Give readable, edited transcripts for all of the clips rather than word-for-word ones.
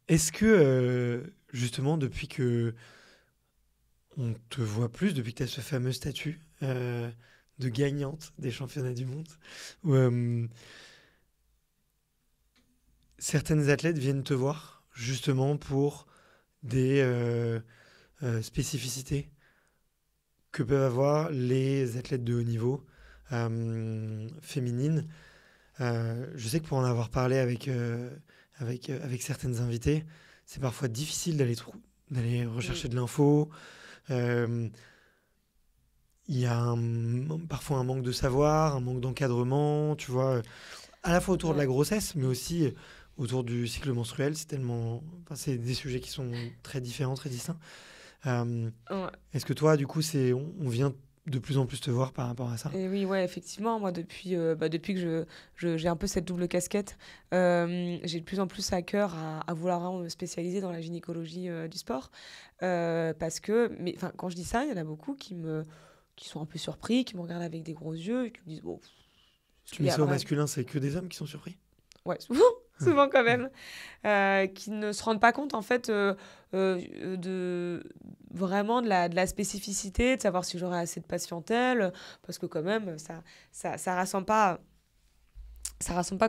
Est-ce que, justement, depuis que on te voit plus, depuis que tu as ce fameux statut de gagnante des championnats du monde, où, certaines athlètes viennent te voir justement pour des spécificités que peuvent avoir les athlètes de haut niveau féminines. Je sais que pour en avoir parlé avec certaines invitées, c'est parfois difficile d'aller Mm. rechercher de l'info. Euh, Il y a parfois un manque de savoir, un manque d'encadrement, tu vois, à la fois autour de la Ouais. grossesse, mais Mm. aussi autour du cycle menstruel. Enfin, c'est des sujets qui sont très différents, très distincts. Euh, Ouais. Est-ce que toi, du coup, on vient de plus en plus te voir par rapport à ça? Et oui, ouais, effectivement, moi, depuis que j'ai un peu cette double casquette, j'ai de plus en plus à cœur à vouloir vraiment me spécialiser dans la gynécologie du sport. Parce que, mais enfin, quand je dis ça, il y en a beaucoup qui sont un peu surpris, qui me regardent avec des gros yeux et qui me disent, bon, est-ce Tu qu'il mets y a ça au vraiment... masculin, c'est que des hommes qui sont surpris? Ouais, souvent, souvent quand même, qui ne se rendent pas compte, en fait, de vraiment de la spécificité, de savoir si j'aurai assez de patientèle, parce que quand même, ça rassemble pas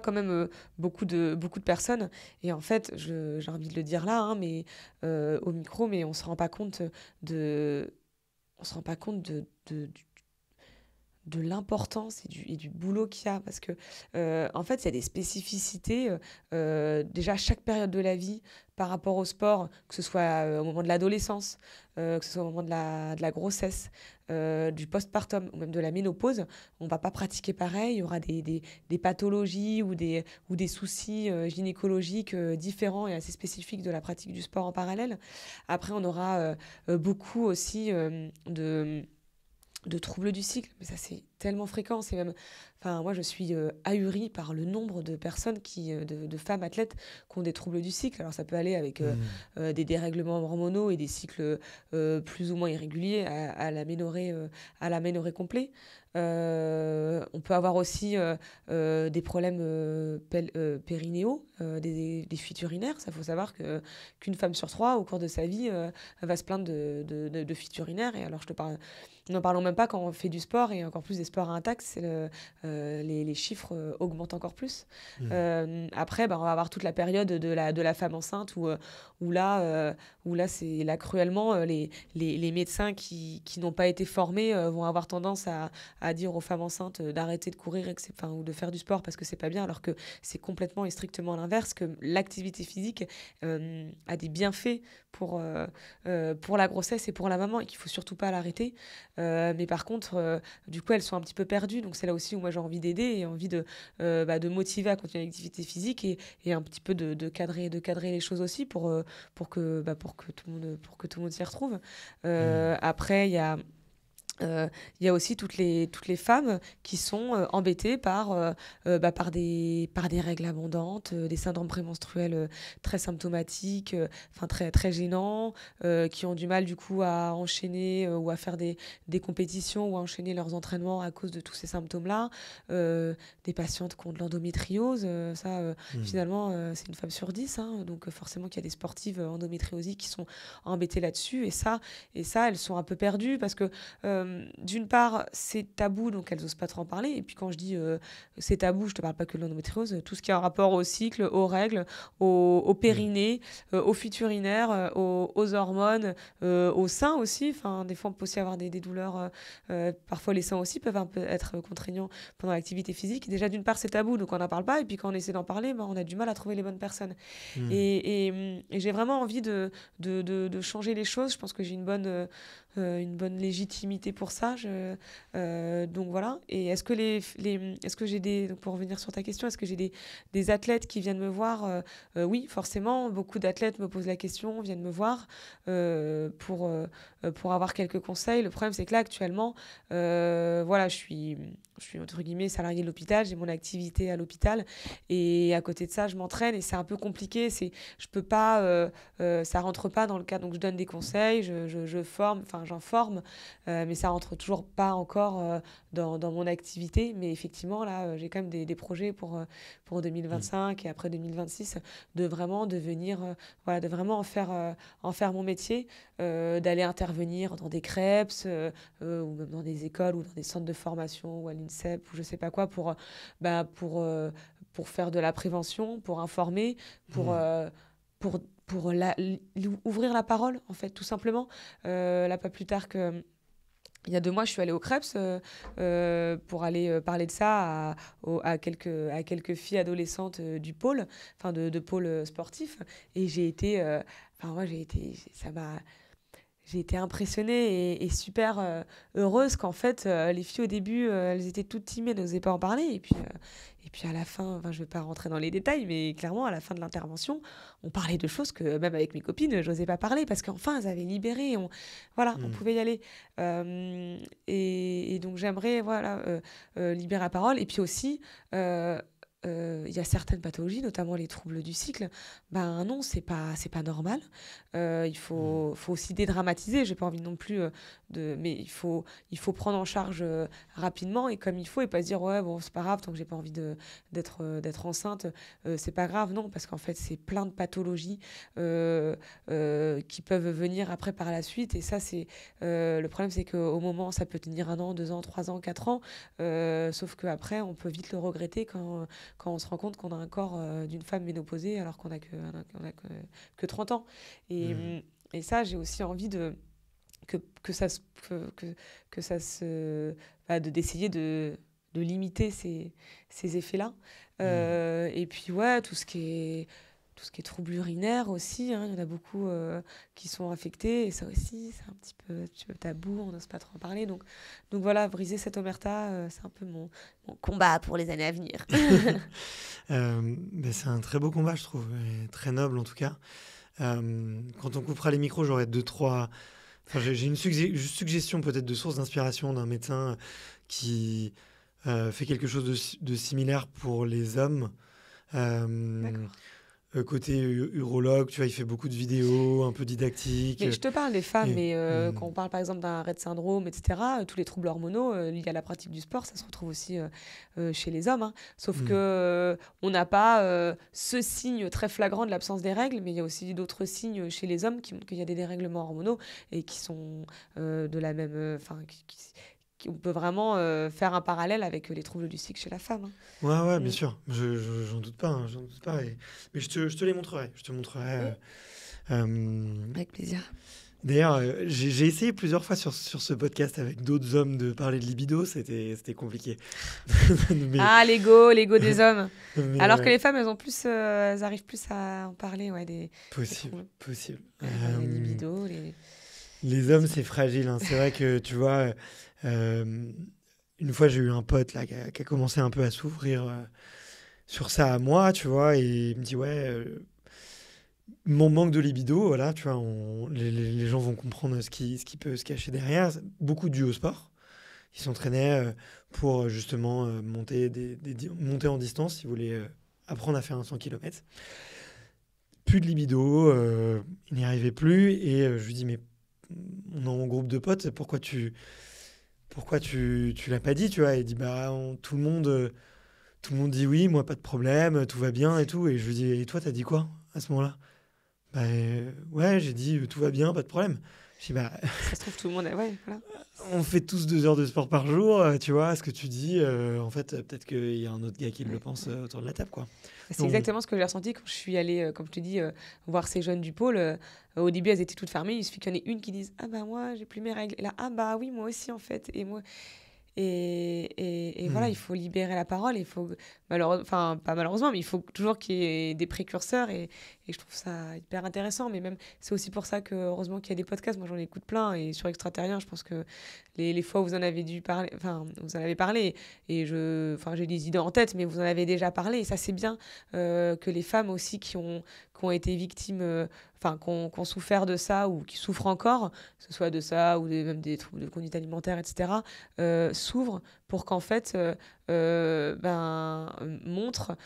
quand même beaucoup de personnes. Et en fait, j'ai envie de le dire là, hein, mais au micro, mais on se rend pas compte de, on se rend pas compte de l'importance et du boulot qu'il y a. Parce que, en fait, il y a des spécificités. Déjà, chaque période de la vie par rapport au sport, que ce soit au moment de l'adolescence, que ce soit au moment de la grossesse, du postpartum ou même de la ménopause, on va pas pratiquer pareil. Il y aura des pathologies ou des soucis gynécologiques différents et assez spécifiques de la pratique du sport en parallèle. Après, on aura beaucoup aussi de troubles du cycle, mais ça c'est tellement fréquent, c'est même, enfin moi je suis ahurie par le nombre de personnes de femmes athlètes qui ont des troubles du cycle. Alors ça peut aller avec Hmm. des dérèglements hormonaux et des cycles plus ou moins irréguliers à l'aménorrhée complet. On peut avoir aussi des problèmes périnéaux, des fuites urinaires. Ça faut savoir qu'une femme sur trois au cours de sa vie va se plaindre de fuites urinaires. Et alors je te parle n'en parlons même pas quand on fait du sport et encore plus des sports à impact, les chiffres augmentent encore plus. Hmm. Après, bah, on va avoir toute la période de la femme enceinte où là, euh, où là, là cruellement, les médecins qui n'ont pas été formés vont avoir tendance à dire aux femmes enceintes d'arrêter de courir enfin, ou de faire du sport parce que c'est pas bien, alors que c'est complètement et strictement l'inverse, que l'activité physique a des bienfaits pour la grossesse et pour la maman et qu'il faut surtout pas l'arrêter. Mais par contre, du coup, elles sont un petit peu perdues. Donc c'est là aussi où moi j'ai envie d'aider et envie de motiver à continuer l'activité physique et un petit peu de cadrer les choses aussi pour que tout le monde s'y retrouve. Hmm. Après, il y a aussi toutes les femmes qui sont embêtées par des règles abondantes, des syndromes prémenstruels très symptomatiques, enfin très gênants, qui ont du mal du coup à enchaîner ou à faire des compétitions ou à enchaîner leurs entraînements à cause de tous ces symptômes-là. Des patientes qui ont de l'endométriose, Hmm. finalement, c'est une femme sur 10, hein, donc forcément qu'il y a des sportives endométriosiques qui sont embêtées là-dessus. Et ça, elles sont un peu perdues parce que d'une part, c'est tabou, donc elles n'osent pas trop en parler. Et puis quand je dis c'est tabou, je ne te parle pas que de l'endométriose, tout ce qui a un rapport au cycle, aux règles, au Hmm. périnée, aux fuites urinaires, aux hormones, au sein aussi. Enfin, des fois, on peut aussi avoir des douleurs. Parfois, les seins aussi peuvent un peu être contraignants pendant l'activité physique. Déjà, d'une part, c'est tabou, donc on n'en parle pas. Et puis quand on essaie d'en parler, ben, on a du mal à trouver les bonnes personnes. Hmm. Et j'ai vraiment envie de changer les choses. Je pense que j'ai une bonne légitimité pour ça. Donc voilà. Et est-ce que j'ai donc pour revenir sur ta question, est-ce que j'ai des athlètes qui viennent me voir Oui, forcément. Beaucoup d'athlètes me posent la question, viennent me voir pour avoir quelques conseils. Le problème, c'est que là, actuellement, voilà, je suis entre guillemets salariée de l'hôpital, j'ai mon activité à l'hôpital et à côté de ça, je m'entraîne et c'est un peu compliqué. Je peux pas, ça rentre pas dans le cadre. Donc je donne des conseils, je forme, enfin j'en forme, mais ça rentre toujours pas encore dans mon activité. Mais effectivement, là, j'ai quand même des projets pour Mm. 2025 et après 2026 de vraiment devenir, voilà, de vraiment en faire mon métier, d'aller intervenir dans des crêpes ou même dans des écoles ou dans des centres de formation ou à l'INSEP ou je sais pas quoi pour faire de la prévention, pour informer, pour, Mm. euh, pour ouvrir la parole, en fait, tout simplement. Là, pas plus tard que... Il y a 2 mois, je suis allée au Krebs pour aller parler de ça à quelques filles adolescentes du pôle, enfin de pôle sportif. Et j'ai été, enfin moi j'ai été impressionnée et super heureuse qu'en fait, les filles au début, elles étaient toutes timides, n'osaient pas en parler. Et puis à la fin, enfin, je ne vais pas rentrer dans les détails, mais clairement, à la fin de l'intervention, on parlait de choses que même avec mes copines, je n'osais pas parler parce qu'enfin, elles avaient libéré. Voilà, on Mm. pouvait y aller. Et donc, j'aimerais voilà, libérer la parole. Et puis aussi, il y a certaines pathologies, notamment les troubles du cycle. Ben non, c'est pas normal. Mm. Faut aussi dédramatiser. J'ai pas envie non plus mais il faut prendre en charge rapidement et comme il faut et pas se dire ouais bon c'est pas grave tant que j'ai pas envie d'être enceinte, c'est pas grave non parce qu'en fait c'est plein de pathologies qui peuvent venir après par la suite et ça c'est le problème c'est qu'au moment ça peut tenir 1 an, 2 ans, 3 ans, 4 ans, sauf qu'après on peut vite le regretter quand on se rend compte qu'on a un corps d'une femme ménopausée alors qu'on a que 30 ans. Mm. Et ça, j'ai aussi envie que ça se, que ça se, bah, d'essayer de limiter ces effets-là. Mm. Et puis, ouais, tout ce qui est troubles urinaires aussi, hein, il y en a beaucoup qui sont affectés. Et ça aussi, c'est un petit peu tabou, on n'ose pas trop en parler. Donc voilà, briser cette omerta, c'est un peu mon combat pour les années à venir. Mais c'est un très beau combat, je trouve, et très noble en tout cas. Quand on coupera les micros, j'aurai deux, trois. Enfin, j'ai une suggestion peut-être de source d'inspiration d'un médecin qui fait quelque chose de similaire pour les hommes. Euh, D'accord. Côté urologue, tu vois, il fait beaucoup de vidéos un peu didactiques. Mais je te parle des femmes, Et, mais hmm, quand on parle par exemple d'un Rett syndrome, etc., tous les troubles hormonaux liés à la pratique du sport, ça se retrouve aussi chez les hommes, hein. Sauf que hmm, on n'a pas ce signe très flagrant de l'absence des règles, mais il y a aussi d'autres signes chez les hommes qui montrent qu'il y a des dérèglements hormonaux et qui sont de la même, enfin, on peut vraiment faire un parallèle avec les troubles du cycle chez la femme, hein. ouais, ouais, bien Mm. sûr. J'en doute pas, hein, j'en doute pas. Mais je te les montrerai. Je te montrerai. Mm. Euh, Avec plaisir. D'ailleurs, j'ai essayé plusieurs fois sur ce podcast avec d'autres hommes de parler de libido, c'était compliqué. Mais, Ah, l'ego des hommes. mais Alors que ouais, les femmes, elles arrivent plus à en parler, ouais, des possible, troubles. possible. Ouais, bah, la libido, Les hommes, c'est fragile, hein. C'est vrai que, tu vois, euh, une fois, j'ai eu un pote là, qui a commencé un peu à s'ouvrir sur ça à moi, tu vois, et il me dit, ouais, mon manque de libido, voilà, tu vois, les gens vont comprendre ce qui peut se cacher derrière. C'est beaucoup dû au sport. Ils s'entraînaient pour justement monter, monter en distance. Ils voulaient apprendre à faire un 100 km. Plus de libido, il n'y arrivait plus. Et je lui dis, mais on est en groupe de potes, pourquoi tu l'as pas dit, tu vois? Et il dit, bah, tout le monde dit oui, moi pas de problème, tout va bien et tout. Et je lui dis, et toi, t'as dit quoi à ce moment-là? Bah, ouais, j'ai dit, tout va bien, pas de problème. Je dis, bah, ça se trouve, tout le monde. Ouais, voilà. on fait tous 2 heures de sport par jour, tu vois, ce que tu dis, en fait, peut-être qu'il y a un autre gars qui le Ouais, pense ouais. autour de la table, quoi. C'est Donc, exactement ce que j'ai ressenti quand je suis allée, comme je te dis, voir ces jeunes du pôle. Au début, elles étaient toutes fermées. Il suffit qu'il y en ait une qui dise ah bah moi, j'ai plus mes règles. Et là, ah bah oui, moi aussi, en fait. Et moi. Et voilà, il hmm, faut libérer la parole. Il faut, malheureusement, enfin, pas malheureusement, mais il faut toujours qu'il y ait des précurseurs. Et je trouve ça hyper intéressant. Mais même, c'est aussi pour ça que, heureusement qu'il y a des podcasts. Moi, j'en écoute plein. Et sur Extraterrien, je pense que les fois où vous en avez dû parler, enfin, vous en avez parlé, et j'ai des idées en tête, mais vous en avez déjà parlé. Et ça, c'est bien que les femmes aussi qui ont été victimes, qui ont souffert de ça ou qui souffrent encore, que ce soit de ça ou même des troubles de conduite alimentaire, etc., s'ouvrent pour qu'en fait, montrent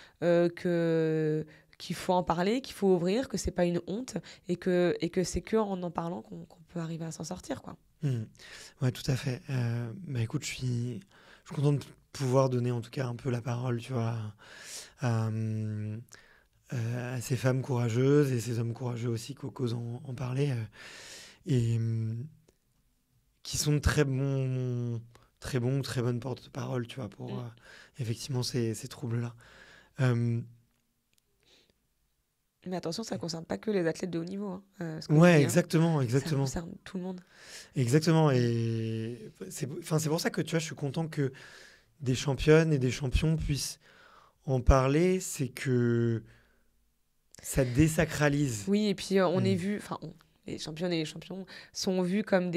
qu'il faut en parler, qu'il faut ouvrir, que c'est pas une honte et que c'est que en parlant qu'on peut arriver à s'en sortir, quoi. Ouais, tout à fait. Écoute, je suis content de pouvoir donner en tout cas un peu la parole, tu vois, à, à ces femmes courageuses et ces hommes courageux aussi qui osent en parler et qui sont de très bons, très bonnes porte-parole, tu vois, pour effectivement ces troubles-là. Mais attention, ça ne concerne pas que les athlètes de haut niveau, hein, ce que je Ouais, dis, hein. exactement, Ça exactement. concerne tout le monde. Exactement. Et c'est pour ça que tu vois, je suis content que des championnes et des champions puissent en parler. C'est que ça désacralise. Oui, et puis on est Mm. vu, les championnes et les champions sont vus comme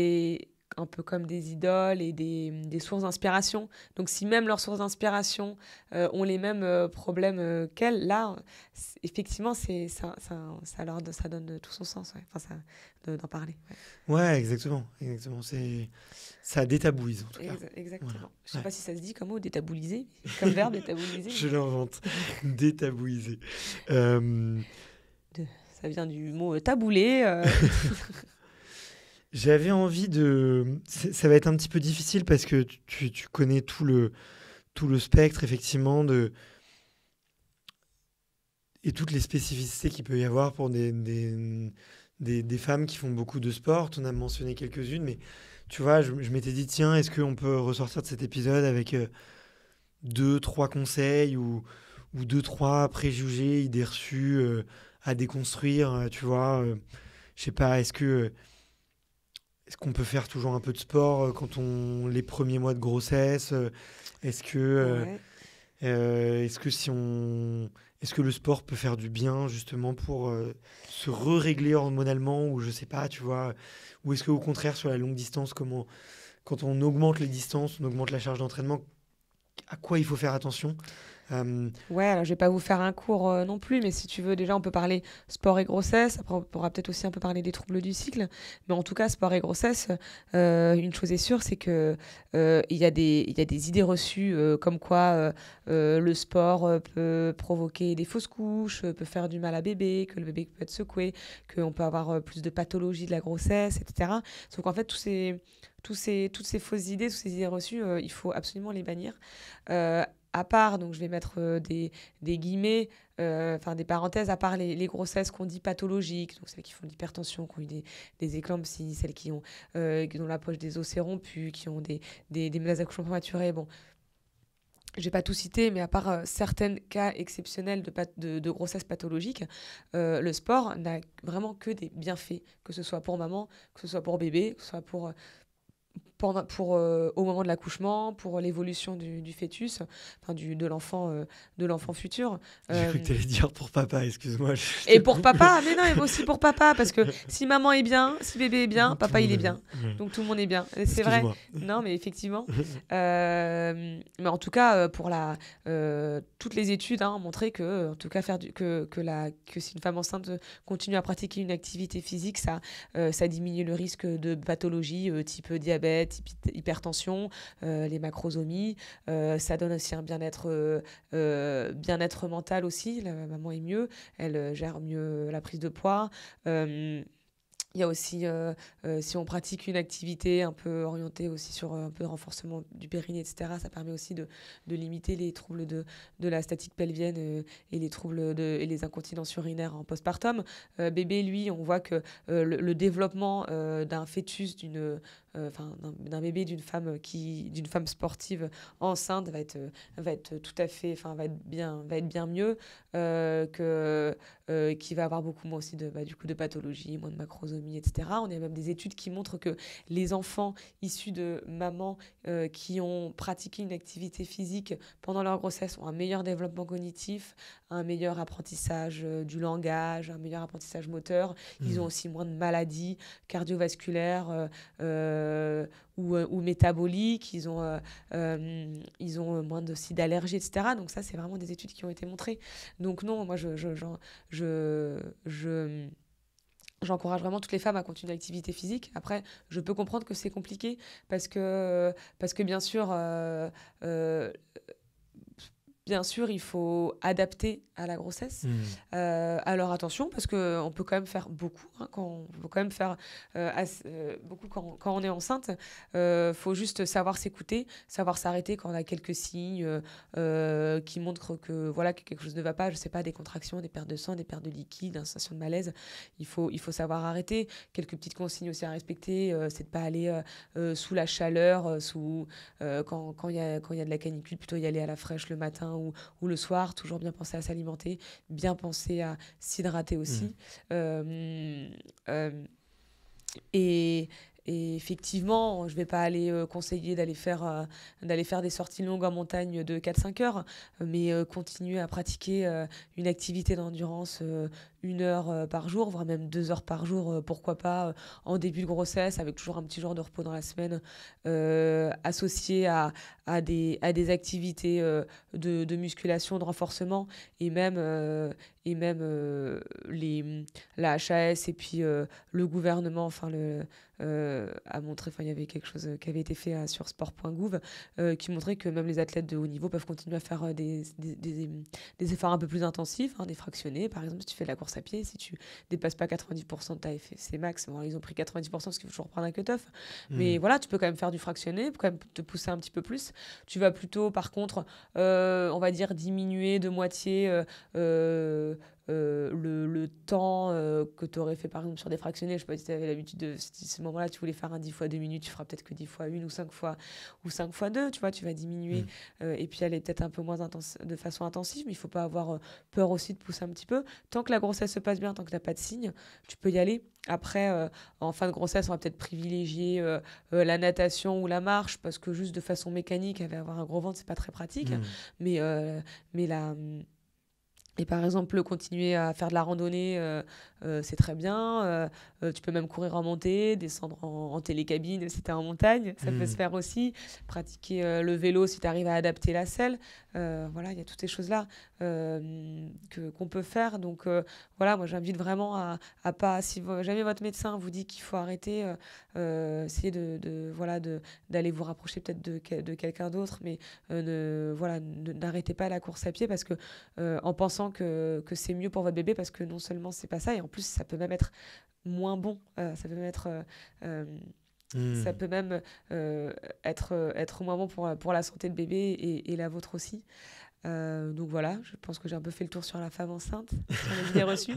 un peu comme des idoles et des sources d'inspiration. Donc si même leurs sources d'inspiration ont les mêmes problèmes qu'elles, là, effectivement, ça donne tout son sens, ouais. Enfin, d'en parler. Ouais. Ouais, exactement. Exactement. Ça détabouise, en tout cas. Exactement. Voilà. Je sais Ouais. pas si ça se dit comme mot, détabouliser, comme verbe, détabouliser. Je l'invente. Détabouiser. Euh, Ça vient du mot tabouler. J'avais envie de... Ça va être un petit peu difficile parce que tu connais tout le spectre, effectivement, et toutes les spécificités qu'il peut y avoir pour des femmes qui font beaucoup de sport. On a mentionné quelques-unes, mais tu vois, je m'étais dit, tiens, est-ce qu'on peut ressortir de cet épisode avec deux, trois conseils ou deux, trois préjugés, idées reçues à déconstruire, tu vois je sais pas, est-ce qu'on peut faire toujours un peu de sport quand on les premiers mois de grossesse Est-ce que Ouais. est-ce que le sport peut faire du bien justement pour se régler hormonalement ou je sais pas, tu vois, ou est-ce qu'au contraire sur la longue distance, quand on augmente les distances, on augmente la charge d'entraînement, à quoi il faut faire attention Ouais, alors je vais pas vous faire un cours non plus, mais si tu veux, déjà, on peut parler sport et grossesse. Après, on pourra peut-être aussi un peu parler des troubles du cycle. Mais en tout cas, sport et grossesse, une chose est sûre, c'est que il y a des idées reçues comme quoi le sport peut provoquer des fausses couches, peut faire du mal à bébé, que le bébé peut être secoué, qu'on peut avoir plus de pathologies de la grossesse, etc. Donc en fait, toutes ces fausses idées, toutes ces idées reçues, il faut absolument les bannir. À part, donc je vais mettre des guillemets, des parenthèses, à part les grossesses qu'on dit pathologiques, donc celles qui font de l'hypertension, qui ont eu des éclampsies, celles dont la poche des os s'est rompue, qui ont des maladies d'accouchement prématuré. Bon, je vais pas tout citer, mais à part certains cas exceptionnels de grossesse pathologique, le sport n'a vraiment que des bienfaits, que ce soit pour maman, que ce soit pour bébé, que ce soit au moment de l'accouchement, pour l'évolution du fœtus, de l'enfant futur. J'ai cru que tu allais dire pour papa, excuse-moi. Et pour papa, mais non, mais aussi pour papa, parce que si maman est bien, si bébé est bien, papa il est bien. Donc tout le monde est bien. Et c'est vrai. Non, mais effectivement. Mais en tout cas, toutes les études ont montré que, en tout cas, que si une femme enceinte continue à pratiquer une activité physique, ça diminue le risque de pathologies type diabète, type hypertension, les macrosomies. Ça donne aussi un bien-être mental aussi. La maman est mieux, elle gère mieux la prise de poids. Il y a aussi, si on pratique une activité un peu orientée aussi sur un peu de renforcement du périnée, etc., ça permet aussi de limiter les troubles de la statique pelvienne et les incontinences urinaires en postpartum. Bébé, lui, on voit que le développement d'un fœtus, d'un bébé, d'une femme sportive enceinte va être tout à fait, va être bien mieux que qui va avoir beaucoup moins aussi du coup, de pathologies, moins de macrosomie, etc. On a même des études qui montrent que les enfants issus de mamans qui ont pratiqué une activité physique pendant leur grossesse ont un meilleur développement cognitif, un meilleur apprentissage du langage, un meilleur apprentissage moteur. Ils ont aussi moins de maladies cardiovasculaires ou métaboliques. Ils ont moins aussi d'allergies, etc. Donc ça, c'est vraiment des études qui ont été montrées. Donc non, moi, j'encourage vraiment toutes les femmes à continuer l'activité physique. Après, je peux comprendre que c'est compliqué parce que bien sûr, il faut adapter à la grossesse. Alors attention, parce qu'on peut quand même faire beaucoup, hein, on peut quand même faire beaucoup quand on est enceinte. Faut juste savoir s'écouter, savoir s'arrêter quand on a quelques signes qui montrent que, voilà, que quelque chose ne va pas. Je sais pas, des contractions, des pertes de sang, des pertes de liquide, une sensation de malaise. Il faut savoir arrêter. Quelques petites consignes aussi à respecter, c'est de pas aller sous la chaleur, quand il y a de la canicule, plutôt y aller à la fraîche le matin ou le soir. Toujours bien penser à s'alimenter, bien penser à s'hydrater aussi. Et effectivement, je ne vais pas aller conseiller d'aller faire des sorties longues en montagne de 4-5 heures, mais continuer à pratiquer une activité d'endurance 1 heure par jour, voire même 2 heures par jour, pourquoi pas, en début de grossesse, avec toujours un petit jour de repos dans la semaine, associé à des activités de musculation, de renforcement, et même la HAS et puis le gouvernement, a montré, il y avait quelque chose qui avait été fait sur sport.gouv qui montrait que même les athlètes de haut niveau peuvent continuer à faire des efforts un peu plus intensifs, hein, des fractionnés. Par exemple, si tu fais de la course à pied, si tu dépasses pas 90% de ta FFC max, bon, ils ont pris 90% parce qu'il faut toujours prendre un cut-off. Mais voilà, tu peux quand même faire du fractionné, quand même te pousser un petit peu plus. Tu vas plutôt, par contre, on va dire, diminuer de moitié le temps que tu aurais fait par exemple sur des fractionnés. Je sais pas si tu avais l'habitude si ce moment-là tu voulais faire un 10 fois 2 minutes, tu feras peut-être que 10 fois 1 ou 5 fois 2, tu vois, tu vas diminuer et puis aller peut-être un peu moins de façon intensive, mais il faut pas avoir peur aussi de pousser un petit peu. Tant que la grossesse se passe bien, tant que tu n'as pas de signes, tu peux y aller. Après, en fin de grossesse, on va peut-être privilégier la natation ou la marche parce que juste de façon mécanique, avoir un gros ventre, c'est pas très pratique. Mais la Et par exemple, continuer à faire de la randonnée, c'est très bien. Tu peux même courir en montée, descendre en télécabine, etc. en montagne. Ça peut se faire aussi. Pratiquer le vélo si tu arrives à adapter la selle. Voilà, il y a toutes ces choses-là qu'on peut faire. Donc voilà, moi j'invite vraiment à pas... Si jamais votre médecin vous dit qu'il faut arrêter, essayez d'aller vous rapprocher peut-être de quelqu'un d'autre. Mais n'arrêtez pas la course à pied parce que en pensant que c'est mieux pour votre bébé, parce que non seulement c'est pas ça, et en plus ça peut même être moins bon, ça peut même être être moins bon pour la santé de bébé et la vôtre aussi. Donc voilà, je pense que j'ai un peu fait le tour sur la femme enceinte, sur les idées reçues.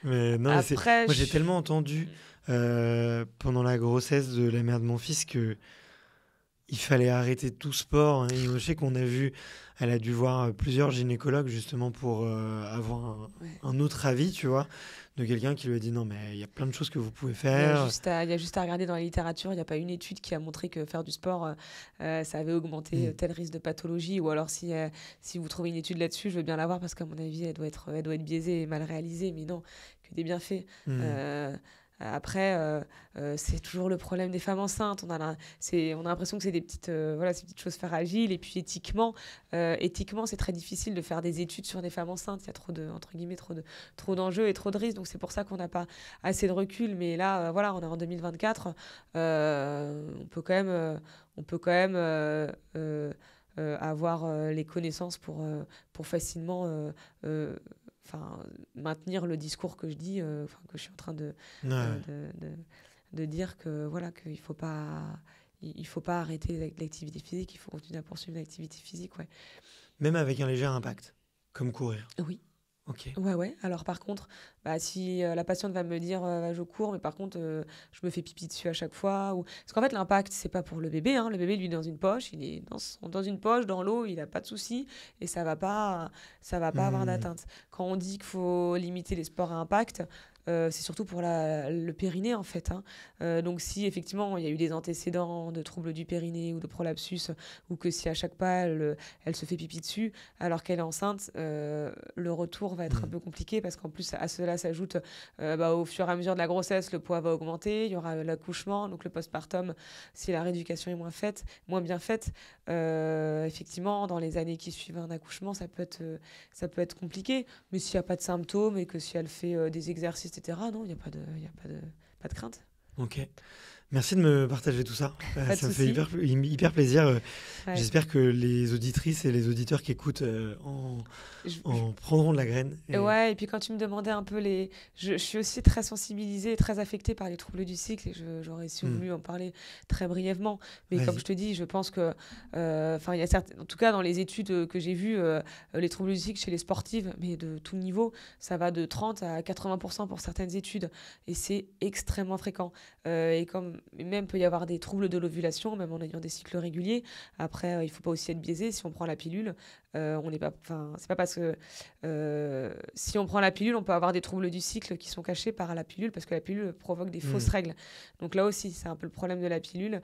Mais non, Après, moi j'ai tellement entendu pendant la grossesse de la mère de mon fils que il fallait arrêter tout sport, hein. Et je sais qu'on a vu, elle a dû voir plusieurs gynécologues justement pour avoir un autre avis, tu vois, de quelqu'un qui lui a dit non, mais il y a plein de choses que vous pouvez faire. Il y a juste à regarder dans la littérature, il n'y a pas une étude qui a montré que faire du sport, ça avait augmenté tel risque de pathologie. Ou alors si vous trouvez une étude là-dessus, je veux bien la voir parce qu'à mon avis, elle doit être biaisée et mal réalisée. Mais non, que des bienfaits. Après, c'est toujours le problème des femmes enceintes. On a l'impression que c'est des petites choses fragiles. Et puis éthiquement, c'est très difficile de faire des études sur des femmes enceintes. Il y a trop d'enjeux et trop de risques. Donc c'est pour ça qu'on n'a pas assez de recul. Mais là, voilà, on est en 2024. On peut quand même avoir les connaissances pour facilement maintenir le discours que je dis, que je suis en train de dire que voilà, qu'il faut pas arrêter l'activité physique, il faut continuer à poursuivre l'activité physique, ouais. Même avec un léger impact, comme courir. Oui. Ok. Ouais, ouais. Alors par contre, bah, si la patiente va me dire bah, je cours, mais par contre je me fais pipi dessus à chaque fois. Parce qu'en fait, l'impact, c'est pas pour le bébé. Hein. Le bébé, lui, dans une poche, il est dans une poche, dans l'eau, il n'a pas de souci et ça va pas avoir Hmm. d'atteinte. Quand on dit qu'il faut limiter les sports à impact, c'est surtout pour le périnée en fait. Hein. Donc si effectivement il y a eu des antécédents de troubles du périnée ou de prolapsus, ou que si à chaque pas elle se fait pipi dessus, alors qu'elle est enceinte, le retour va être un Hmm. peu compliqué parce qu'en plus à cela s'ajoute bah, au fur et à mesure de la grossesse, le poids va augmenter, il y aura l'accouchement, donc le postpartum, si la rééducation est moins bien faite, effectivement dans les années qui suivent un accouchement, ça peut être compliqué. Mais s'il n'y a pas de symptômes et que si elle fait des exercices, etc., non, il n'y a pas de crainte. Ok. Merci de me partager tout ça. Pas de Ça me fait souci. hyper plaisir. Ouais. J'espère que les auditrices et les auditeurs qui écoutent en prendront de la graine. Et Et... ouais, et puis quand tu me demandais un peu je suis aussi très sensibilisée, très affectée par les troubles du cycle et j'aurais aussi Hmm. voulu en parler très brièvement. Mais comme je Vas-y. te dis, je pense que, enfin, il y a en tout cas dans les études que j'ai vues, les troubles du cycle chez les sportives, mais de tout niveau, ça va de 30 à 80% pour certaines études. Et c'est extrêmement fréquent. Et comme même peut y avoir des troubles de l'ovulation, même en ayant des cycles réguliers. Après, il ne faut pas aussi être biaisé. Si on prend la pilule, on n'est pas, enfin, c'est pas parce que si on prend la pilule, on peut avoir des troubles du cycle qui sont cachés par la pilule parce que la pilule provoque des fausses Hmm. règles. Donc là aussi, c'est un peu le problème de la pilule.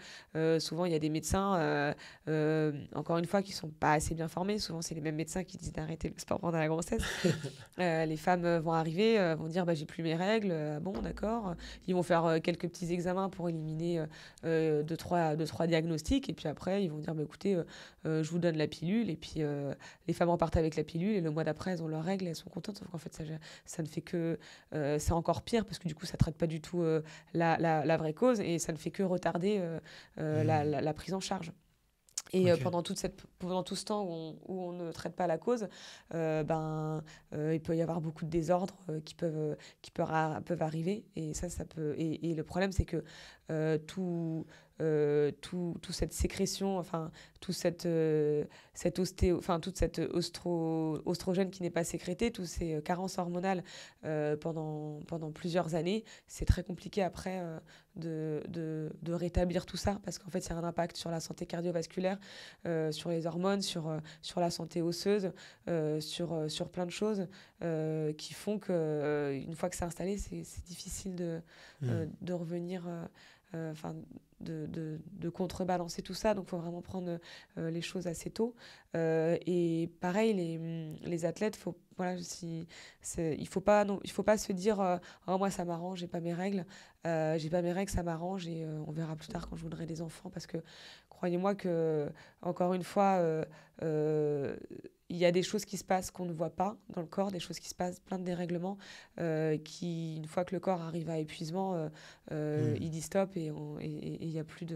Souvent, il y a des médecins, encore une fois, qui sont pas assez bien formés. Souvent, c'est les mêmes médecins qui disent d'arrêter le sport pendant la grossesse. Les femmes vont arriver, vont dire bah, j'ai plus mes règles. Bon, d'accord. Ils vont faire quelques petits examens pour éliminer deux, trois diagnostics. Et puis après, ils vont dire bah, écoutez, je vous donne la pilule. Et puis les femmes repartent avec la pilule. Et le mois d'après, elles ont leurs règles et elles sont contentes. Sauf qu'en fait, ça ne fait que. C'est encore pire parce que du coup, ça ne traite pas du tout la vraie cause et ça ne fait que retarder Hmm. la prise en charge. Et Ok. pendant tout ce temps où on ne traite pas la cause, il peut y avoir beaucoup de désordres peuvent arriver. Et ça peut. Et le problème, c'est que toute cette sécrétion, enfin, toute cette oestrogène qui n'est pas sécrétée, toutes ces carences hormonales pendant plusieurs années, c'est très compliqué après de rétablir tout ça parce qu'en fait, il y a un impact sur la santé cardiovasculaire, sur les hormones, sur la santé osseuse, sur plein de choses qui font que une fois que c'est installé, c'est difficile Hmm. de revenir, enfin, de contrebalancer tout ça. Donc, il faut vraiment prendre les choses assez tôt. Et pareil, les athlètes, voilà, il faut pas, non, il faut pas se dire oh, moi, ça m'arrange, j'ai pas mes règles, ça m'arrange et on verra plus tard quand je voudrais des enfants. Parce que croyez-moi que, encore une fois, euh, il y a des choses qui se passent qu'on ne voit pas dans le corps, des choses qui se passent, plein de dérèglements qui, une fois que le corps arrive à épuisement, Hmm. il dit stop et il n'y a plus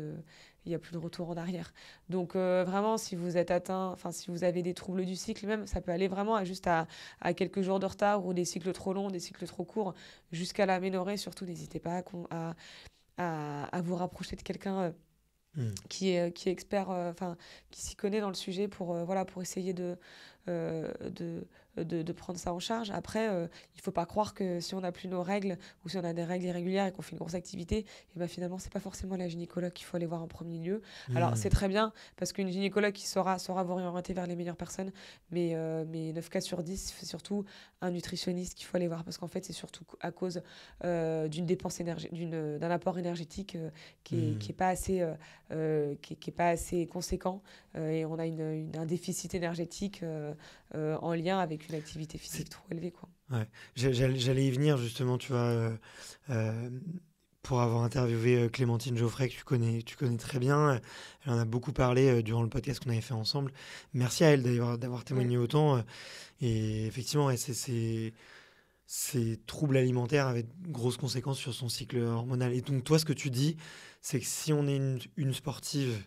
il y a plus de retour en arrière. Donc vraiment, si vous êtes atteint, enfin si vous avez des troubles du cycle même, ça peut aller vraiment à quelques jours de retard ou des cycles trop longs, des cycles trop courts, jusqu'à l'aménorrhée. Surtout, n'hésitez pas à vous rapprocher de quelqu'un Hmm. qui est expert, enfin, qui s'y connaît dans le sujet pour, voilà, pour essayer euh, de, de prendre ça en charge. Après, il ne faut pas croire que si on n'a plus nos règles ou si on a des règles irrégulières et qu'on fait une grosse activité, et ben finalement, c'est pas forcément la gynécologue qu'il faut aller voir en premier lieu. Alors, c'est Hmm. très bien parce qu'une gynécologue qui saura vous orienter vers les meilleures personnes, mais 9 cas sur 10, c'est surtout un nutritionniste qu'il faut aller voir parce qu'en fait, c'est surtout à cause d'une dépense d'un apport énergétique qui Hmm. est pas assez qui est pas assez conséquent et on a un déficit énergétique en lien avec une activité C'est physique trop élevée, quoi. Ouais, j'allais y venir justement, tu vois, euh, pour avoir interviewé Clémentine Geoffrey, que tu connais très bien. Elle en a beaucoup parlé durant le podcast qu'on avait fait ensemble. Merci à elle d'avoir Ouais. témoigné autant. Et effectivement, ouais, ces troubles alimentaires avaient de grosses conséquences sur son cycle hormonal. Et donc, toi, ce que tu dis, c'est que si on est une sportive,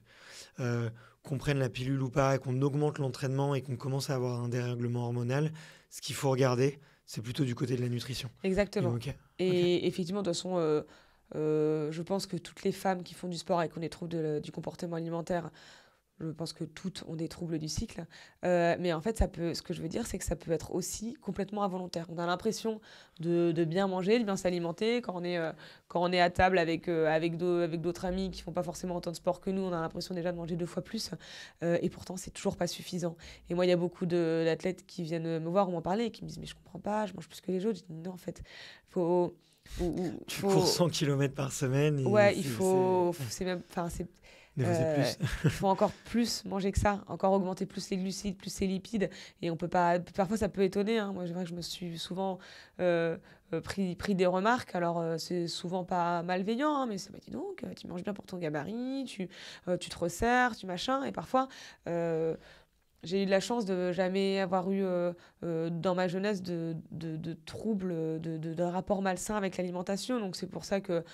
euh, qu'on prenne la pilule ou pas, et qu'on augmente l'entraînement et qu'on commence à avoir un dérèglement hormonal, ce qu'il faut regarder, c'est plutôt du côté de la nutrition. Et Exactement. ok, ok. Et effectivement, de toute façon, je pense que toutes les femmes qui font du sport et qui ont des troubles du comportement alimentaire, je pense que toutes ont des troubles du cycle. Mais en fait, ce que je veux dire, c'est que ça peut être aussi complètement involontaire. On a l'impression de bien manger, de bien s'alimenter. Quand on est à table avec d'autres amis qui font pas forcément autant de sport que nous, on a l'impression déjà de manger 2 fois plus. Et pourtant, c'est toujours pas suffisant. Et moi, il y a beaucoup d'athlètes qui viennent me voir ou m'en parler et qui me disent, mais je comprends pas, je mange plus que les autres. Je dis, non, en fait, faut... Tu cours 100 km par semaine et Ouais, il faut... C'est même... Enfin, c'est... des fois, c'est plus. Il faut encore plus manger que ça, encore augmenter plus les glucides, plus les lipides. Et on peut pas. Parfois, ça peut étonner, hein. Moi, c'est vrai que je me suis souvent pris des remarques. Alors, c'est souvent pas malveillant, hein, mais ça m'a dit donc, tu manges bien pour ton gabarit, tu te resserres, tu machin. Et parfois, j'ai eu de la chance de jamais avoir eu dans ma jeunesse de troubles, de rapport malsain avec l'alimentation. Donc c'est pour ça que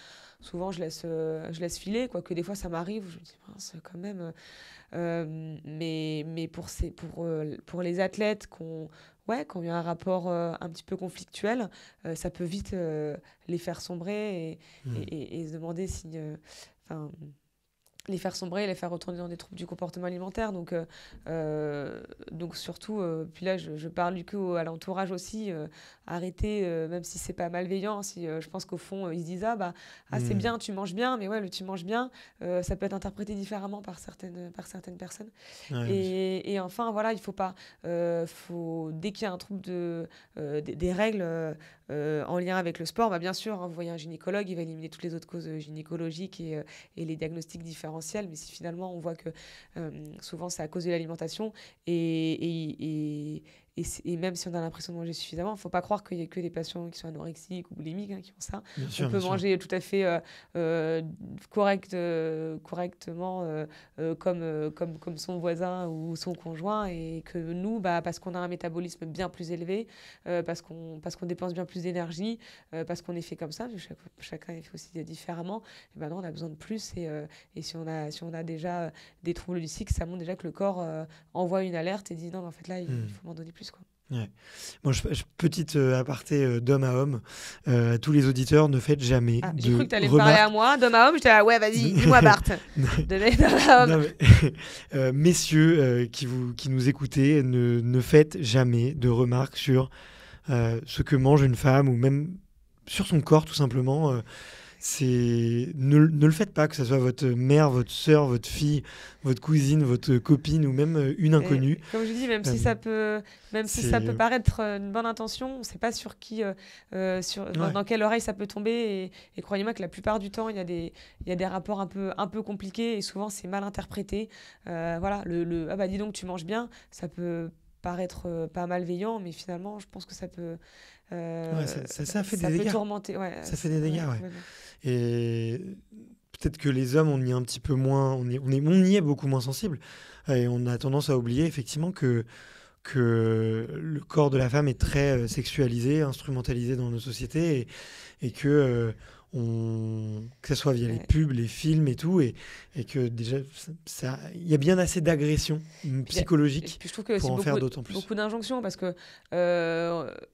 souvent je laisse filer, quoique des fois ça m'arrive, où je me dis, mince, quand même. Mais pour les athlètes qui ont eu un rapport un petit peu conflictuel, ça peut vite les faire sombrer et se demander si... Enfin, les faire sombrer, les faire retourner dans des troubles du comportement alimentaire. Donc surtout, puis là, je parle du coup à l'entourage aussi, arrêter, même si c'est pas malveillant, si je pense qu'au fond, ils se disent, c'est bien, tu manges bien, mais ouais, le tu manges bien, ça peut être interprété différemment par certaines personnes. Ouais, Et enfin, voilà, il faut pas, dès qu'il y a un trouble des règles en lien avec le sport, bien sûr, hein, vous voyez un gynécologue, il va éliminer toutes les autres causes gynécologiques et les diagnostics différentiels, mais si finalement on voit que souvent c'est à cause de l'alimentation et même si on a l'impression de manger suffisamment, il ne faut pas croire qu'il n'y a que des patients qui sont anorexiques ou boulimiques qui ont ça. bien sûr, On peut bien sûr. manger tout à fait correctement comme son voisin ou son conjoint et que nous, parce qu'on a un métabolisme bien plus élevé, parce qu'on dépense bien plus d'énergie, parce qu'on est fait comme ça, chacun est fait aussi différemment, et non, on a besoin de plus et si on a déjà des troubles du cycle, ça montre déjà que le corps envoie une alerte et dit non, mais en fait là, il faut m'en donner plus, quoi. Ouais. Bon, petite aparté d'homme à homme, à tous les auditeurs, ne faites jamais J'ai cru de que tu allais me parler à remarques. moi, d'homme à homme, j'étais là, ouais, vas-y, dis-moi Bart, d'homme à homme. Non, mais, messieurs qui nous écoutez, ne faites jamais de remarques sur ce que mange une femme ou même sur son corps, tout simplement. Ne le faites pas, que ce soit votre mère, votre sœur, votre fille, votre cousine, votre copine ou même une inconnue. Et comme je dis, même si c'est ça peut paraître une bonne intention, on ne sait pas sur qui, ouais. dans quelle oreille ça peut tomber. Et croyez-moi que la plupart du temps, il y a des rapports un peu compliqués et souvent c'est mal interprété. Voilà, dis donc tu manges bien, ça peut paraître pas malveillant, mais finalement, je pense que ça peut, Ouais, ça fait des ça peut dégâts. tourmenter. Ouais, Ça fait des dégâts, ouais. complètement. Et peut-être que les hommes, on y est un petit peu moins, on y est beaucoup moins sensible. Et on a tendance à oublier effectivement que le corps de la femme est très sexualisé, instrumentalisé dans nos sociétés et que que ce soit via les Ouais. pubs, les films et tout, et que déjà, il y a bien assez d'agressions Et psychologiques puis je trouve qu'il y a pour aussi en faire d'autant plus. beaucoup d'injonctions parce que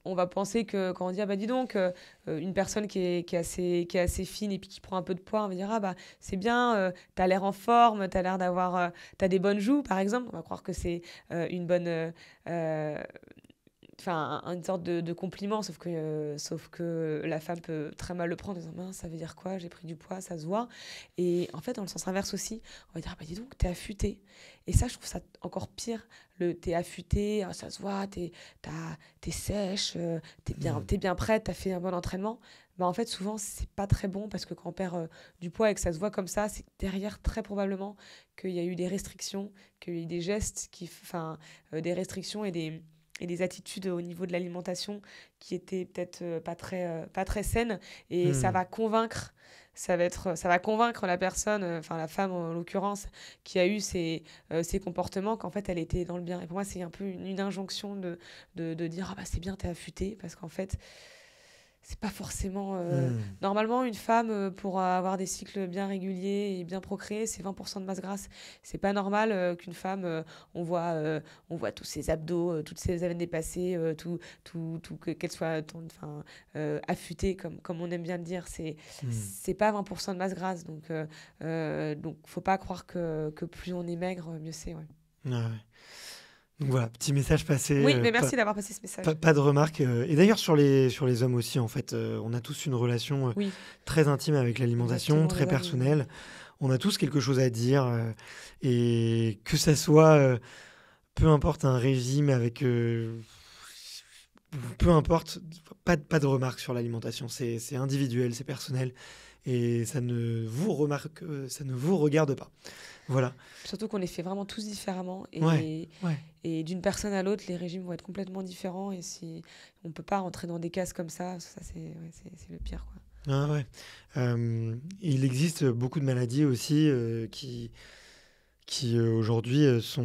on va penser que quand on dit dis donc une personne qui est assez fine et puis qui prend un peu de poids, on va dire c'est bien, t'as l'air en forme, t'as l'air d'avoir t'as des bonnes joues par exemple, on va croire que c'est une bonne enfin une sorte de compliment, sauf que la femme peut très mal le prendre en disant mince, ça veut dire quoi, j'ai pris du poids, ça se voit. Et en fait dans le sens inverse aussi, on va dire dis donc t'es affûté, et ça je trouve ça encore pire, le t'es affûté, ça se voit, t'es sèche, t'es bien prête, t'as fait un bon entraînement. En fait souvent c'est pas très bon parce que quand on perd du poids et que ça se voit comme ça, c'est derrière très probablement qu'il y a eu des restrictions, qu'il y a eu des gestes des restrictions et des attitudes au niveau de l'alimentation qui étaient peut-être pas très saines. Et ça Hmm. va convaincre, ça va convaincre la personne, la femme en l'occurrence, qui a eu ces comportements qu'en fait elle était dans le bien. Et pour moi, c'est un peu une injonction de dire c'est bien, t'es affûté, parce qu'en fait, c'est pas forcément. Hmm. Normalement, une femme, pour avoir des cycles bien réguliers et bien procréer, c'est 20% de masse grasse. C'est pas normal qu'une femme, on voit, euh, on voit tous ses abdos, toutes ses veines dépassées, qu'elle soit enfin, affûtée, comme on aime bien le dire. Hmm. C'est pas 20% de masse grasse. Donc, faut pas croire que plus on est maigre, mieux c'est. Ouais. Ouais, ouais. Donc voilà, petit message passé, Oui, mais merci d'avoir passé ce message. pas de remarques. Et d'ailleurs, sur les hommes aussi, en fait, on a tous une relation Oui, très intime avec l'alimentation, exactement, très les hommes. personnelle. On a tous quelque chose à dire. Et que ça soit, peu importe un régime avec. Peu importe, pas de remarques sur l'alimentation. C'est individuel, c'est personnel. Et ça ne vous regarde pas. Voilà. Surtout qu'on les fait vraiment tous différemment. Ouais, Et, ouais. et d'une personne à l'autre, les régimes vont être complètement différents. Et si on peut pas rentrer dans des cases comme ça, c'est le pire, quoi. Ah ouais. Il existe beaucoup de maladies aussi qui aujourd'hui tu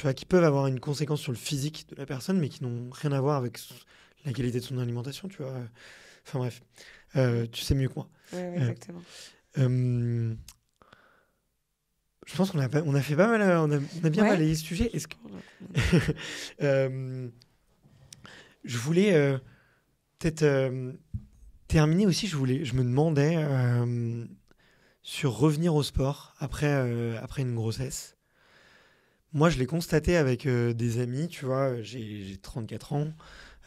vois, qui peuvent avoir une conséquence sur le physique de la personne, mais qui n'ont rien à voir avec la qualité de son alimentation, tu vois. Enfin bref, Mm. tu sais mieux que moi. Ouais, Euh, exactement. euh, je pense on a fait pas mal, on a bien Ouais. balayé ce sujet. Est-ce que On euh, je voulais peut-être terminer aussi, je me demandais sur revenir au sport après une grossesse. Moi, je l'ai constaté avec des amis, tu vois, j'ai 34 ans,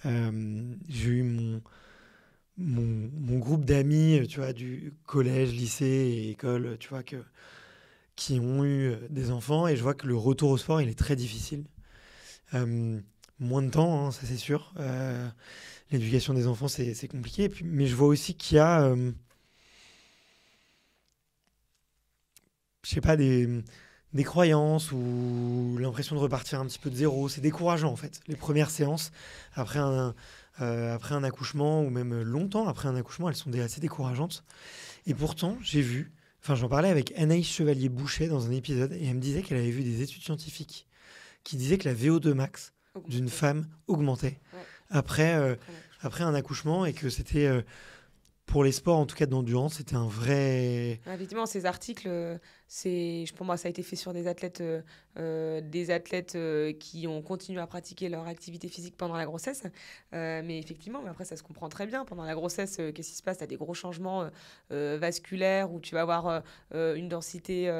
j'ai eu mon groupe d'amis, tu vois, du collège, lycée et école, tu vois, qui ont eu des enfants, et je vois que le retour au sport, il est très difficile. Euh, Moins de temps, hein, ça c'est sûr. L'éducation des enfants, c'est compliqué. Mais je vois aussi qu'il y a, je sais pas, des croyances ou l'impression de repartir un petit peu de zéro. C'est décourageant en fait. Les premières séances après après un accouchement ou même longtemps après un accouchement, elles sont assez décourageantes. Et pourtant, j'en parlais avec Anaïs Chevalier-Boucher dans un épisode et elle me disait qu'elle avait vu des études scientifiques qui disaient que la VO2 max d'une augmenter. femme augmentait Ouais, après, après l'accouchement. après un accouchement et que c'était, pour les sports en tout cas d'endurance, c'était un vrai... Ouais, effectivement, ces articles, pour moi, ça a été fait sur des athlètes qui ont continué à pratiquer leur activité physique pendant la grossesse. Mais effectivement, mais après, ça se comprend très bien. Pendant la grossesse, qu'est-ce qui se passe? Tu as des gros changements vasculaires où tu vas avoir une densité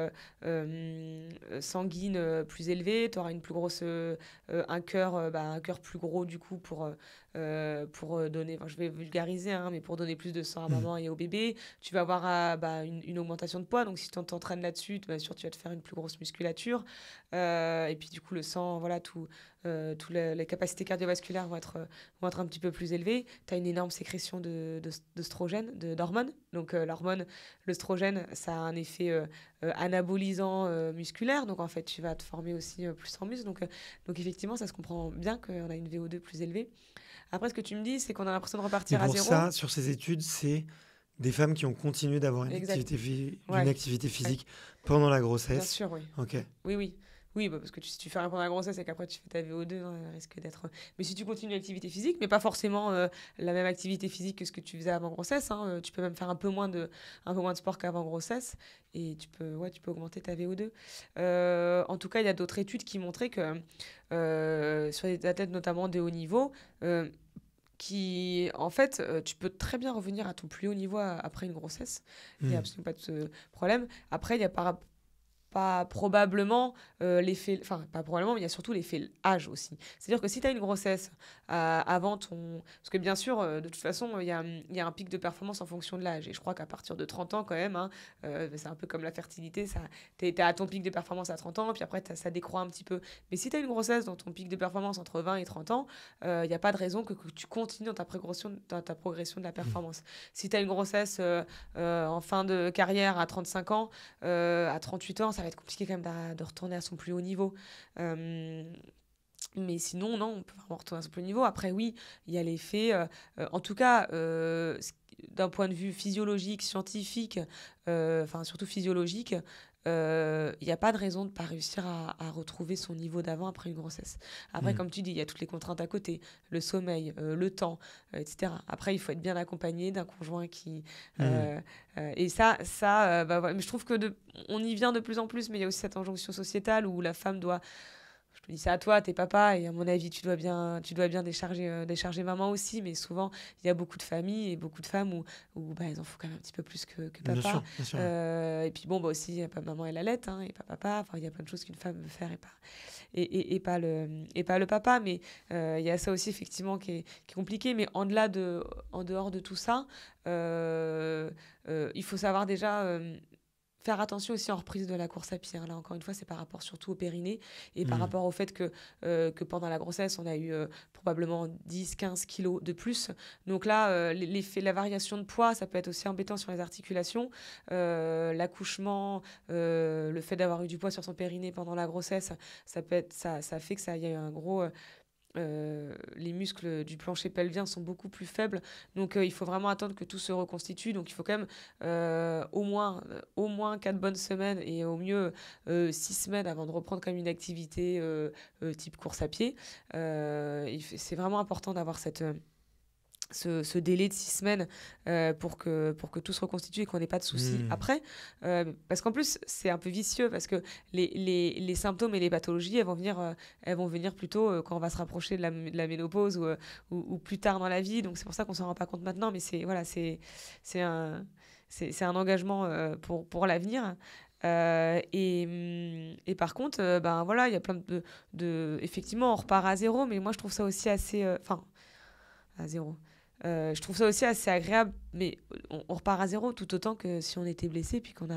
sanguine plus élevée. Tu auras une plus grosse, un cœur plus gros du coup pour donner, enfin, je vais vulgariser, hein, mais pour donner plus de sang à Hmm. maman et au bébé. Tu vas avoir une augmentation de poids. Donc, si tu t'entraînes là-dessus, bien sûr, tu vas te faire une plus grosse musculature. Et puis, du coup, le sang, voilà, les capacités cardiovasculaires vont être un petit peu plus élevées. Tu as une énorme sécrétion d'œstrogène, d'hormones. Donc, l'œstrogène, ça a un effet anabolisant musculaire. Donc, en fait, tu vas te former aussi plus en muscle. Donc, effectivement, ça se comprend bien qu'on a une VO2 plus élevée. Après, ce que tu me dis, c'est qu'on a l'impression de Mais repartir à pour zéro. ça, sur ces études, c'est des femmes qui ont continué d'avoir Exact. d'une Ouais, activité ouais. physique pendant la Bien grossesse. sûr, oui. Ok. Oui, oui. Oui, bah parce que si tu fais rien pendant la grossesse et qu'après tu fais ta VO2, hein, elle risque d'être. Mais si tu continues l'activité physique, mais pas forcément la même activité physique que ce que tu faisais avant grossesse, hein, tu peux même faire un peu moins de sport qu'avant grossesse et tu peux augmenter ta VO2. En tout cas, il y a d'autres études qui montraient que sur les athlètes, notamment des hauts niveaux, en fait, tu peux très bien revenir à ton plus haut niveau après une grossesse. Il n'y a Hmm. absolument pas de problème. Après, il y a pas probablement l'effet, enfin pas probablement, mais il y a surtout l'effet âge aussi. C'est-à-dire que si tu as une grossesse avant ton... Parce que bien sûr, de toute façon, il y a un pic de performance en fonction de l'âge. Et je crois qu'à partir de 30 ans quand même, hein, c'est un peu comme la fertilité, t'es à ton pic de performance à 30 ans, puis après ça décroît un petit peu. Mais si tu as une grossesse dans ton pic de performance entre 20 et 30 ans, il n'y a pas de raison que tu continues dans ta progression de la Hmm. performance. Si tu as une grossesse en fin de carrière à 35 ans, à 38 ans, ça va être compliqué quand même de retourner à son plus haut niveau. Euh, mais sinon, non, on peut vraiment retourner à son plus haut niveau. Après, oui, il y a l'effet, en tout cas, d'un point de vue physiologique, scientifique, enfin surtout physiologique, il n'y a pas de raison de ne pas réussir à retrouver son niveau d'avant après une grossesse. Après, comme tu dis, il y a toutes les contraintes à côté, le sommeil, le temps, etc. Après, il faut être bien accompagné d'un conjoint qui... et bah, voilà. Mais je trouve on y vient de plus en plus, mais il y a aussi cette injonction sociétale où la femme doit... Je me dis ça à toi, t'es papa, et à mon avis, tu dois bien décharger maman aussi. Mais souvent, il y a beaucoup de familles et beaucoup de femmes où bah, elles en font quand même un petit peu plus que Bien papa. sûr, bien sûr. Et puis bon, bah aussi, maman, elle allait, hein, et pas papa. Enfin, il y a plein de choses qu'une femme veut faire et pas le papa. Mais il y a ça aussi, effectivement, qui est compliqué. Mais en dehors de tout ça, il faut savoir déjà... faire attention aussi en reprise de la course à pied. Là, encore une fois, c'est par rapport surtout au périnée et par rapport au fait que pendant la grossesse, on a eu probablement 10-15 kilos de plus. Donc là, la variation de poids, ça peut être aussi embêtant sur les articulations. L'accouchement, le fait d'avoir eu du poids sur son périnée pendant la grossesse, ça fait que ça y a eu un gros... les muscles du plancher pelvien sont beaucoup plus faibles. Donc, il faut vraiment attendre que tout se reconstitue. Donc, il faut quand même au moins 4 bonnes semaines et au mieux 6 semaines avant de reprendre comme une activité type course à pied. C'est vraiment important d'avoir ce délai de 6 semaines pour que tout se reconstitue et qu'on n'ait pas de soucis après. Parce qu'en plus, c'est un peu vicieux parce que les symptômes et les pathologies, elles vont venir plutôt quand on va se rapprocher de la ménopause ou plus tard dans la vie. Donc, c'est pour ça qu'on ne s'en rend pas compte maintenant. Mais c'est un engagement pour l'avenir. Et par contre, ben voilà, il y a plein effectivement, on repart à zéro, mais moi, je trouve ça aussi assez... à zéro. Je trouve ça aussi assez agréable, mais on repart à zéro tout autant que si on était blessé puis qu'on a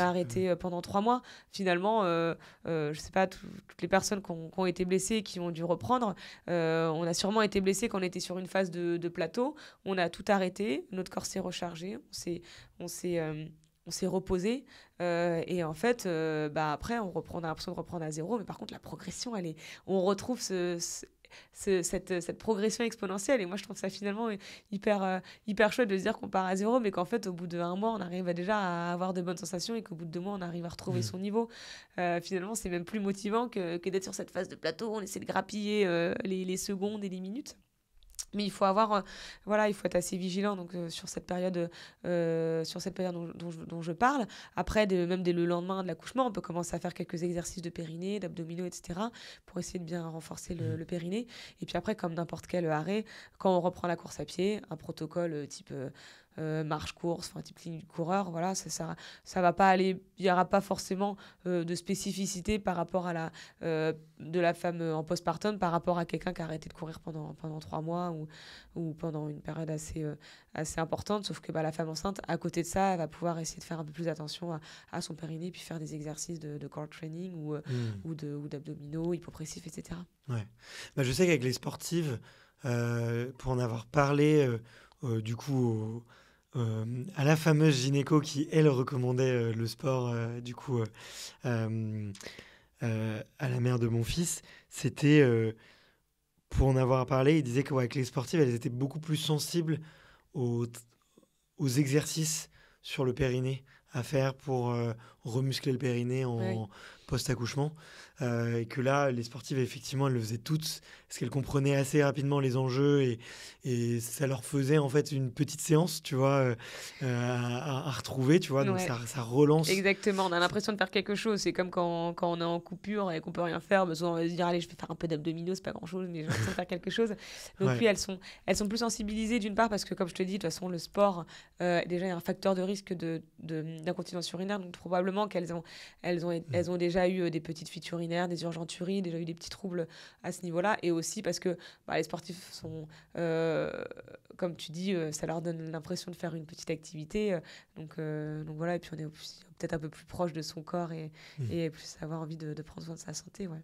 arrêté pendant 3 mois. Finalement, je sais pas, toutes les personnes qui ont été blessées et qui ont dû reprendre, on a sûrement été blessé quand on était sur une phase de plateau. On a tout arrêté, notre corps s'est rechargé, on s'est reposé et en fait, bah après, on a l'impression de reprendre à zéro, mais par contre, la progression, on retrouve cette progression exponentielle. Et moi, je trouve ça finalement hyper chouette de se dire qu'on part à zéro, mais qu'en fait, au bout d'1 mois, on arrive déjà à avoir de bonnes sensations et qu'au bout de 2 mois, on arrive à retrouver son niveau. Finalement, c'est même plus motivant que d'être sur cette phase de plateau. On essaie de grappiller les secondes et les minutes. Mais il faut il faut être assez vigilant donc, sur cette période dont je parle. Après, même dès le lendemain de l'accouchement, on peut commencer à faire quelques exercices de périnée, d'abdominaux, etc. pour essayer de bien renforcer le périnée. Et puis après, comme n'importe quel arrêt, quand on reprend la course à pied, un protocole type marche-course, enfin type ligne du coureur, voilà, ça va pas aller, il n'y aura pas forcément de spécificité par rapport à de la femme en postpartum par rapport à quelqu'un qui a arrêté de courir pendant 3 mois ou pendant une période assez importante, sauf que la femme enceinte, à côté de ça, elle va pouvoir essayer de faire un peu plus attention à son périnée, puis faire des exercices de core training ou d'abdominaux, hypopressifs, etc. Ouais. Je sais qu'avec les sportives, pour en avoir parlé du coup à la fameuse gynéco qui, elle, recommandait le sport à la mère de mon fils, c'était, pour en avoir parlé, il disait qu'avec les sportives, elles étaient beaucoup plus sensibles aux, aux exercices sur le périnée à faire pour remuscler le périnée en post-accouchement. Et que là, les sportives, effectivement, elles le faisaient toutes parce qu'elles comprenaient assez rapidement les enjeux et ça leur faisait en fait une petite séance, tu vois, à retrouver, tu vois. Donc ça relance. Exactement, on a l'impression de faire quelque chose. C'est comme quand on est en coupure et qu'on peut rien faire. Souvent, on va se dire, allez, je vais faire un peu d'abdominaux, c'est pas grand-chose, mais j'ai l'impression de faire quelque chose. Donc oui, elles sont plus sensibilisées d'une part parce que, comme je te dis, de toute façon, le sport, déjà, il y a un facteur de risque d'incontinence urinaire. Donc probablement qu'elles ont déjà eu des petites fuites urinaires, des urgenturies, déjà eu des petits troubles à ce niveau-là. Et aussi parce que les sportifs sont, comme tu dis, ça leur donne l'impression de faire une petite activité. Donc voilà, et puis on est peut-être un peu plus proche de son corps et plus avoir envie de prendre soin de sa santé. Ouais.